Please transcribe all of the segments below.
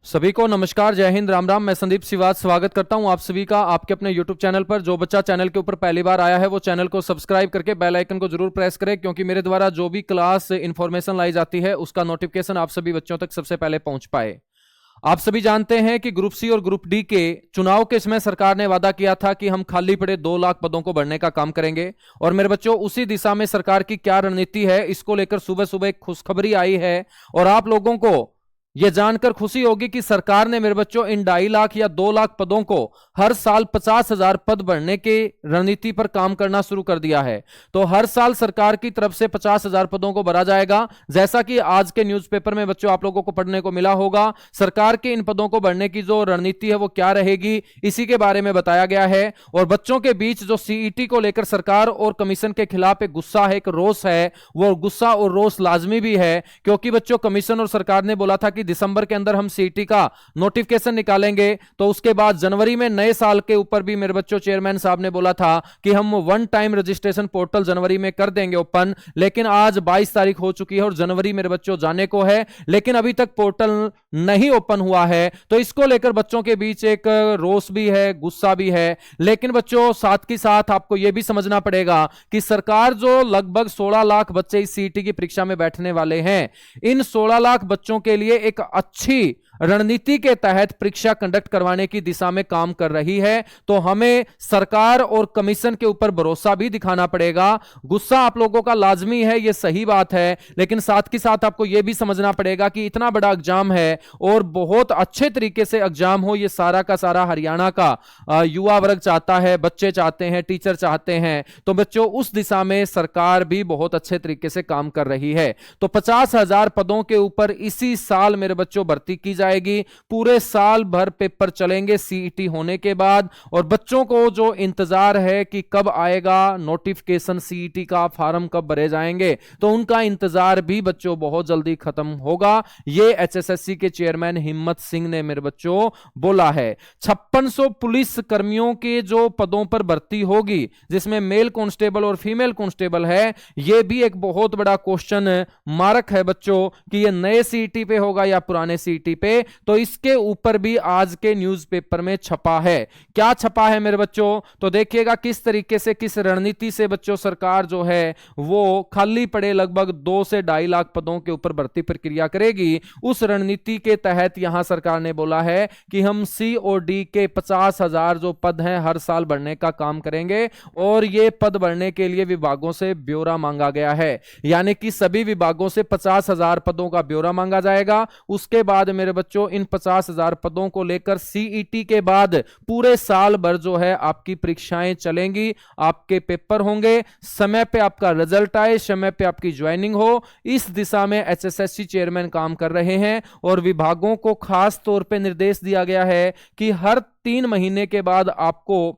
सभी को नमस्कार, जय हिंद, राम राम। मैं संदीप सिवाज स्वागत करता हूं आप सभी का आपके अपने YouTube चैनल पर। जो बच्चा चैनल के ऊपर पहली बार आया है वो चैनल को सब्सक्राइब करके बेल आइकन को जरूर प्रेस करें, क्योंकि मेरे द्वारा जो भी क्लास इंफॉर्मेशन लाई जाती है उसका नोटिफिकेशन आप सभी बच्चों तक सबसे पहले पहुंच पाए। आप सभी जानते हैं कि ग्रुप सी और ग्रुप डी के चुनाव के समय सरकार ने वादा किया था कि हम खाली पड़े 2 लाख पदों को भरने का काम करेंगे। और मेरे बच्चों, उसी दिशा में सरकार की क्या रणनीति है, इसको लेकर सुबह सुबह एक खुशखबरी आई है। और आप लोगों को यह जानकर खुशी होगी कि सरकार ने मेरे बच्चों इन 2.5 लाख या 2 लाख पदों को हर साल 50,000 पद बढ़ने की रणनीति पर काम करना शुरू कर दिया है। तो हर साल सरकार की तरफ से 50,000 पदों को भरा जाएगा। जैसा कि आज के न्यूज़पेपर में बच्चों आप लोगों को पढ़ने को मिला होगा, सरकार के इन पदों को भरने की जो रणनीति है वो क्या रहेगी, इसी के बारे में बताया गया है। और बच्चों के बीच जो सीईटी को लेकर सरकार और कमीशन के खिलाफ एक गुस्सा है, एक रोष है, वो गुस्सा और रोष लाजमी भी है, क्योंकि बच्चों कमीशन और सरकार ने बोला था कि दिसंबर के अंदर हम सीईटी का नोटिफिकेशन निकालेंगे। तो उसके बाद जनवरी में नए साल के ऊपर भी मेरे बच्चों चेयरमैन साहब ने बोला था कि हम वन टाइम रजिस्ट्रेशन पोर्टल जनवरी में कर देंगे ओपन। लेकिन आज 22 तारीख हो चुकी है और जनवरी मेरे बच्चों जाने को है, लेकिन अभी तक पोर्टल नहीं ओपन हुआ है। तो इसको लेकर बच्चों के बीच एक रोष भी है, गुस्सा भी है। लेकिन बच्चों साथ के साथ आपको यह भी समझना पड़ेगा कि सरकार जो लगभग 16 लाख बच्चे इस सीईटी की परीक्षा में बैठने वाले हैं, इन 16 लाख बच्चों के लिए एक अच्छी रणनीति के तहत परीक्षा कंडक्ट करवाने की दिशा में काम कर रही है। तो हमें सरकार और कमीशन के ऊपर भरोसा भी दिखाना पड़ेगा। गुस्सा आप लोगों का लाजमी है, यह सही बात है, लेकिन साथ के साथ आपको यह भी समझना पड़ेगा कि इतना बड़ा एग्जाम है और बहुत अच्छे तरीके से एग्जाम हो, यह सारा का सारा हरियाणा का युवा वर्ग चाहता है, बच्चे चाहते हैं, टीचर चाहते हैं। तो बच्चों उस दिशा में सरकार भी बहुत अच्छे तरीके से काम कर रही है। तो 50,000 पदों के ऊपर इसी साल मेरे बच्चों भर्ती की जाएगी। पूरे साल भर पेपर चलेंगे सीईटी होने के बाद। और बच्चों को जो इंतजार है कि कब आएगा नोटिफिकेशन, सीईटी का फॉर्म कब भरे जाएंगे, तो उनका इंतजार भी बच्चों बहुत जल्दी खत्म होगा। ये एचएसएससी के चेयरमैन हिम्मत सिंह ने मेरे बच्चों बोला है। 5600 पुलिस कर्मियों के जो पदों पर भर्ती होगी, जिसमें मेल कांस्टेबल और फीमेल कांस्टेबल है, यह भी एक बहुत बड़ा क्वेश्चन मार्क है बच्चों कि यह नए सीईटी पे होगा या पुराने सीईटी पे। तो इसके ऊपर भी आज के न्यूज़पेपर में छपा है। क्या छपा है मेरे बच्चों, तो देखिएगा किस तरीके से, किस रणनीति से बच्चों सरकार जो है वो खाली पड़े लगभग 2 से 2.5 लाख पदों के ऊपर भर्ती प्रक्रिया करेगी। उस रणनीति के तहत यहां सरकार ने बोला है कि हम सीओडी के 50,000 जो पद हैं हर साल भरने का काम करेंगे। और ये पद भरने के लिए विभागों से ब्यौरा मांगा गया है, यानी कि सभी विभागों से 50,000 पदों का ब्यौरा मांगा जाएगा। उसके बाद मेरे बच्चों इन 50,000 पदों को लेकर सीईटी के बाद पूरे साल भर जो है आपकी परीक्षाएं चलेंगी, आपके पेपर होंगे, समय पे आपका रिजल्ट आए, समय पे आपकी ज्वाइनिंग हो। इस दिशा में एचएसएससी चेयरमैन काम कर रहे हैं। और विभागों को खास तौर पे निर्देश दिया गया है कि हर 3 महीने के बाद आपको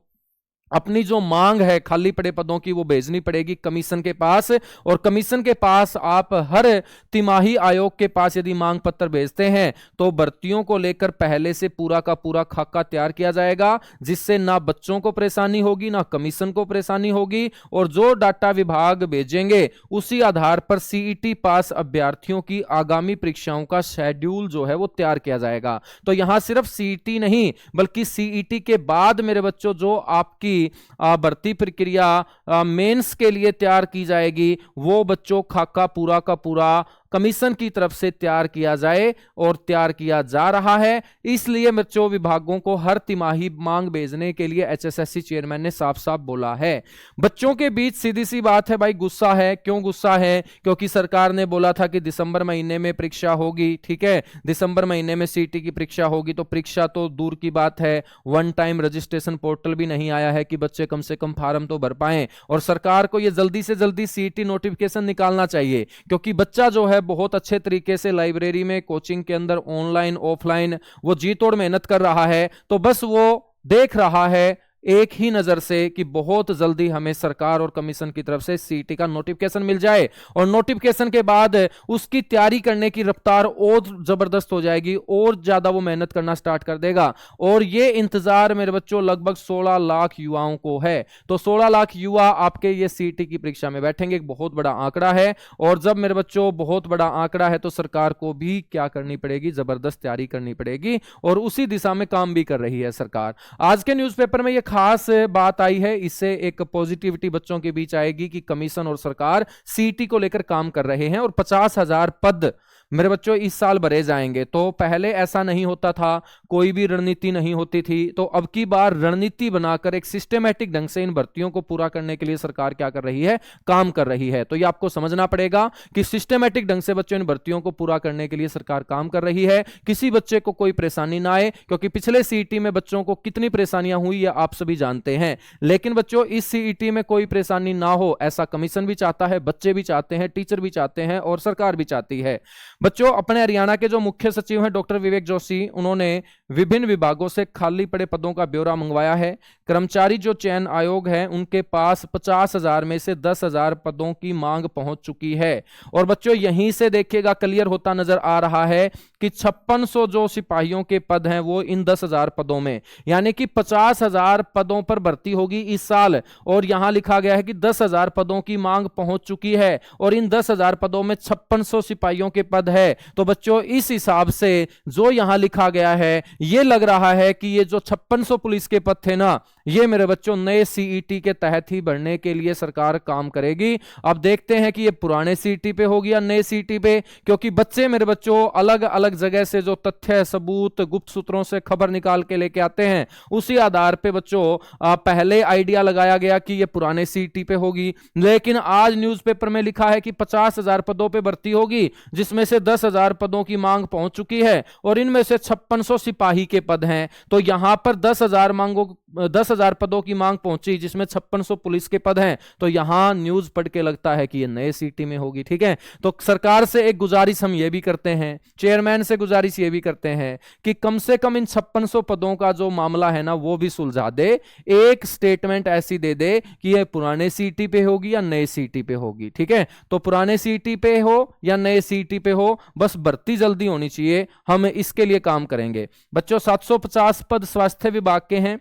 अपनी जो मांग है खाली पड़े पदों की वो भेजनी पड़ेगी कमीशन के पास। और कमीशन के पास आप हर तिमाही आयोग के पास यदि मांग पत्र भेजते हैं तो भर्तियों को लेकर पहले से पूरा का पूरा खाका तैयार किया जाएगा, जिससे ना बच्चों को परेशानी होगी, ना कमीशन को परेशानी होगी। और जो डाटा विभाग भेजेंगे उसी आधार पर सीईटी पास अभ्यर्थियों की आगामी परीक्षाओं का शेड्यूल जो है वो तैयार किया जाएगा। तो यहां सिर्फ सीईटी नहीं, बल्कि सीईटी के बाद मेरे बच्चों जो आपकी भर्ती प्रक्रिया मेंस के लिए तैयार की जाएगी, वो बच्चों खाका पूरा का पूरा कमीशन की तरफ से तैयार किया जाए और तैयार किया जा रहा है। इसलिए बच्चों विभागों को हर तिमाही मांग भेजने के लिए एचएसएससी चेयरमैन ने साफ साफ बोला है। बच्चों के बीच सीधी सी बात है भाई, गुस्सा है। क्यों गुस्सा है? क्योंकि सरकार ने बोला था कि दिसंबर महीने में परीक्षा होगी, ठीक है, दिसंबर महीने में सीईटी की परीक्षा होगी। तो परीक्षा तो दूर की बात है, वन टाइम रजिस्ट्रेशन पोर्टल भी नहीं आया है कि बच्चे कम से कम फॉर्म तो भर पाएं। और सरकार को यह जल्दी से जल्दी सीईटी नोटिफिकेशन निकालना चाहिए, क्योंकि बच्चा जो है बहुत अच्छे तरीके से लाइब्रेरी में, कोचिंग के अंदर, ऑनलाइन ऑफलाइन वो जी तोड़ मेहनत कर रहा है। तो बस वो देख रहा है एक ही नजर से कि बहुत जल्दी हमें सरकार और कमीशन की तरफ से सीईटी का नोटिफिकेशन मिल जाए, और नोटिफिकेशन के बाद उसकी तैयारी करने की रफ्तार और जबरदस्त हो जाएगी, और ज्यादा वो मेहनत करना स्टार्ट कर देगा। और ये इंतजार मेरे बच्चों लगभग 16 लाख युवाओं को है। तो 16 लाख युवा आपके ये सीईटी की परीक्षा में बैठेंगे, एक बहुत बड़ा आंकड़ा है। और जब मेरे बच्चों बहुत बड़ा आंकड़ा है तो सरकार को भी क्या करनी पड़ेगी, जबरदस्त तैयारी करनी पड़ेगी, और उसी दिशा में काम भी कर रही है सरकार। आज के न्यूज़पेपर में यह खास बात आई है, इससे एक पॉजिटिविटी बच्चों के बीच आएगी कि कमीशन और सरकार सीईटी को लेकर काम कर रहे हैं, और 50,000 पद मेरे बच्चों इस साल भरे जाएंगे। तो पहले ऐसा नहीं होता था, कोई भी रणनीति नहीं होती थी, तो अब की बार रणनीति बनाकर एक सिस्टमैटिक ढंग से इन भर्तियों को पूरा करने के लिए सरकार क्या कर रही है, काम कर रही है। तो ये आपको समझना पड़ेगा कि सिस्टमैटिक ढंग से बच्चों इन भर्तियों को पूरा करने के लिए सरकार काम कर रही है, किसी बच्चे को कोई परेशानी ना आए, क्योंकि पिछले सीईटी में बच्चों को कितनी परेशानियां हुई ये आप सभी जानते हैं। लेकिन बच्चों इस सीईटी में कोई परेशानी ना हो, ऐसा कमीशन भी चाहता है, बच्चे भी चाहते हैं, टीचर भी चाहते हैं, और सरकार भी चाहती है। बच्चों अपने हरियाणा के जो मुख्य सचिव हैं डॉक्टर विवेक जोशी, उन्होंने विभिन्न विभागों से खाली पड़े पदों का ब्यौरा मंगवाया है। कर्मचारी जो चयन आयोग है उनके पास 50,000 में से 10,000 पदों की मांग पहुंच चुकी है। और बच्चों यहीं से देखिएगा क्लियर होता नजर आ रहा है कि 5600 जो सिपाहियों के पद हैं वो इन 10,000 पदों में, यानी कि 50,000 पदों पर भर्ती होगी इस साल। और यहां लिखा गया है कि 10,000 पदों की मांग पहुंच चुकी है, और इन 10,000 पदों में 5600 सिपाहियों के पद है। तो बच्चों इस हिसाब से जो यहां लिखा गया है, ये लग रहा है कि ये जो 5600 पुलिस के पद थे ना, ये मेरे बच्चों नए सीईटी के तहत ही भरने के लिए सरकार काम करेगी। अब देखते हैं कि ये पुराने सीईटी पे होगी या नए सीईटी पे, क्योंकि बच्चे मेरे बच्चों अलग अलग जगह से जो तथ्य सबूत गुप्त सूत्रों से खबर निकाल के लेके आते हैं, उसी आधार पे बच्चों पहले आइडिया लगाया गया कि ये पुराने सीईटी पे होगी। लेकिन आज न्यूज़पेपर में लिखा है कि 50,000 पदों पे भर्ती होगी, जिसमें से 10,000 पदों की मांग पहुंच चुकी है, और इनमें से 5600 सिपाही के पद हैं। तो यहां पर 10,000 पदों की मांग पहुंची, जिसमें 5600 पुलिस के पद हैं। तो यहां न्यूज पढ़ के लगता है कि ये नए सीटी में होगी। ठीक है, तो सरकार से एक गुजारिश हम ये भी करते हैं, चेयरमैन से गुजारिश ये भी करते हैं कि कम से कम इन 5600 पदों का जो मामला है ना वो भी सुलझा दे। एक स्टेटमेंट ऐसी दे दे कि ये पुराने सीटी पे होगी या नए सीटी पे होगी। ठीक है, तो पुराने सीटी पे हो या नए सीटी पे हो, बस भर्ती जल्दी होनी चाहिए, हम इसके लिए काम करेंगे। बच्चों 750 पद स्वास्थ्य विभाग के हैं।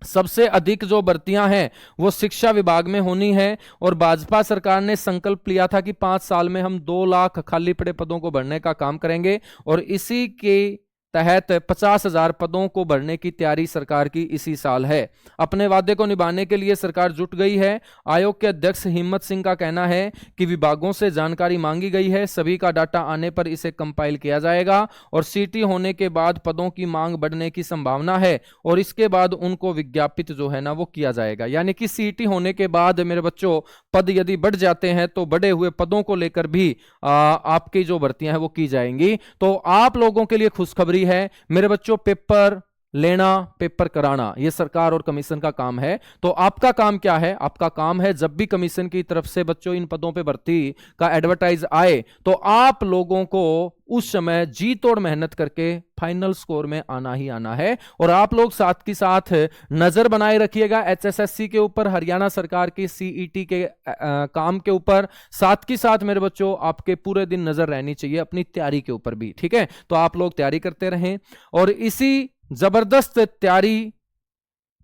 सबसे अधिक जो भर्तियां हैं वो शिक्षा विभाग में होनी है, और भाजपा सरकार ने संकल्प लिया था कि 5 साल में हम 2 लाख खाली पड़े पदों को भरने का काम करेंगे, और इसी के तहत 50,000 पदों को भरने की तैयारी सरकार की इसी साल है। अपने वादे को निभाने के लिए सरकार जुट गई है। आयोग के अध्यक्ष हिम्मत सिंह का कहना है कि विभागों से जानकारी मांगी गई है, सभी का डाटा आने पर इसे कंपाइल किया जाएगा, और सीटी होने के बाद पदों की मांग बढ़ने की संभावना है, और इसके बाद उनको विज्ञापित जो है ना वो किया जाएगा। यानी कि सीटी होने के बाद मेरे बच्चों पद यदि बढ़ जाते हैं तो बढ़े हुए पदों को लेकर भी आपकी जो भर्तियां हैं वो की जाएंगी। तो आप लोगों के लिए खुशखबरी है मेरे बच्चों, पेपर लेना पेपर कराना ये सरकार और कमीशन का काम है। तो आपका काम क्या है? आपका काम है जब भी कमीशन की तरफ से बच्चों इन पदों पे भर्ती का एडवर्टाइज आए तो आप लोगों को उस समय जी तोड़ मेहनत करके फाइनल स्कोर में आना ही आना है। और आप लोग साथ की साथ नजर बनाए रखिएगा एचएसएससी के ऊपर, हरियाणा सरकार की सीईटी के काम के ऊपर। साथ की साथ मेरे बच्चों आपके पूरे दिन नजर रहनी चाहिए अपनी तैयारी के ऊपर भी। ठीक है, तो आप लोग तैयारी करते रहें, और इसी जबरदस्त तैयारी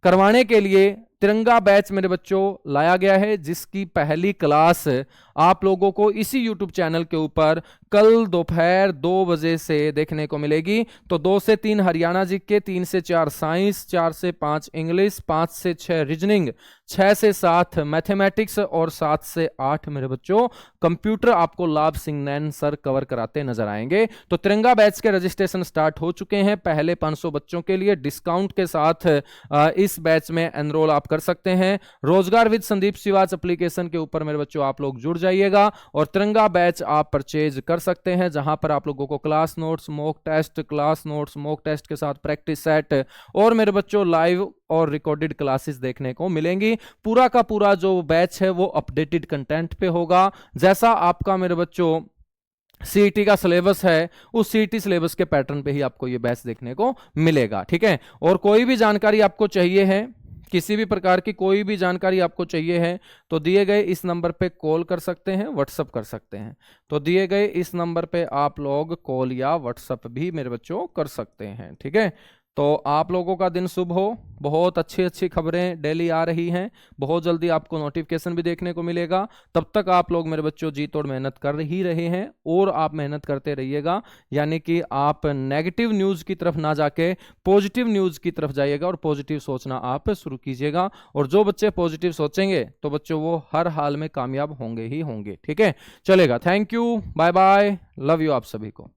करवाने के लिए तिरंगा बैच मेरे बच्चों लाया गया है, जिसकी पहली क्लास आप लोगों को इसी YouTube चैनल के ऊपर कल दोपहर 2 बजे से देखने को मिलेगी। तो 2 से 3 हरियाणा जीके, 3 से 4 साइंस, 4 से 5 इंग्लिश, 5 से 6 रीजनिंग, 6 से 7 मैथमेटिक्स, और 7 से 8 मेरे बच्चों कंप्यूटर आपको लाभ सिंह नैन सर कवर कराते नजर आएंगे। तो तिरंगा बैच के रजिस्ट्रेशन स्टार्ट हो चुके हैं। पहले 500 बच्चों के लिए डिस्काउंट के साथ इस बैच में एनरोल आप कर सकते हैं। रोजगार विद संदीप सिवाच एप्लीकेशन के ऊपर मेरे बच्चों आप लोग जुड़ जाइएगा, और तिरंगा बैच आप परचेज कर सकते हैं, जहां पर आप लोगों को class notes, mock test, class notes, mock test के साथ प्रैक्टिस सेट, और मेरे बच्चों लाइव और रिकॉर्डेड क्लासेस देखने को मिलेंगी। पूरा का पूरा जो बैच है वो अपडेटेड कंटेंट पे होगा। जैसा आपका मेरे बच्चों सीईटी का सिलेबस है, उस सीईटी सिलेबस के पैटर्न पे ही आपको ये बैच देखने को मिलेगा। ठीक है, और कोई भी जानकारी आपको चाहिए है किसी भी प्रकार की कोई भी जानकारी आपको चाहिए है तो दिए गए इस नंबर पे कॉल कर सकते हैं, व्हाट्सअप कर सकते हैं। तो दिए गए इस नंबर पे आप लोग कॉल या व्हाट्सअप भी मेरे बच्चों कर सकते हैं। ठीक है, तो आप लोगों का दिन शुभ हो। बहुत अच्छी अच्छी खबरें डेली आ रही हैं, बहुत जल्दी आपको नोटिफिकेशन भी देखने को मिलेगा। तब तक आप लोग मेरे बच्चों जी तोड़ मेहनत कर ही रहे हैं और आप मेहनत करते रहिएगा, यानी कि आप नेगेटिव न्यूज़ की तरफ ना जाके पॉजिटिव न्यूज़ की तरफ जाइएगा और पॉजिटिव सोचना आप शुरू कीजिएगा। और जो बच्चे पॉजिटिव सोचेंगे तो बच्चों वो हर हाल में कामयाब होंगे ही होंगे। ठीक है, चलेगा। Thank you, bye bye, love you आप सभी को।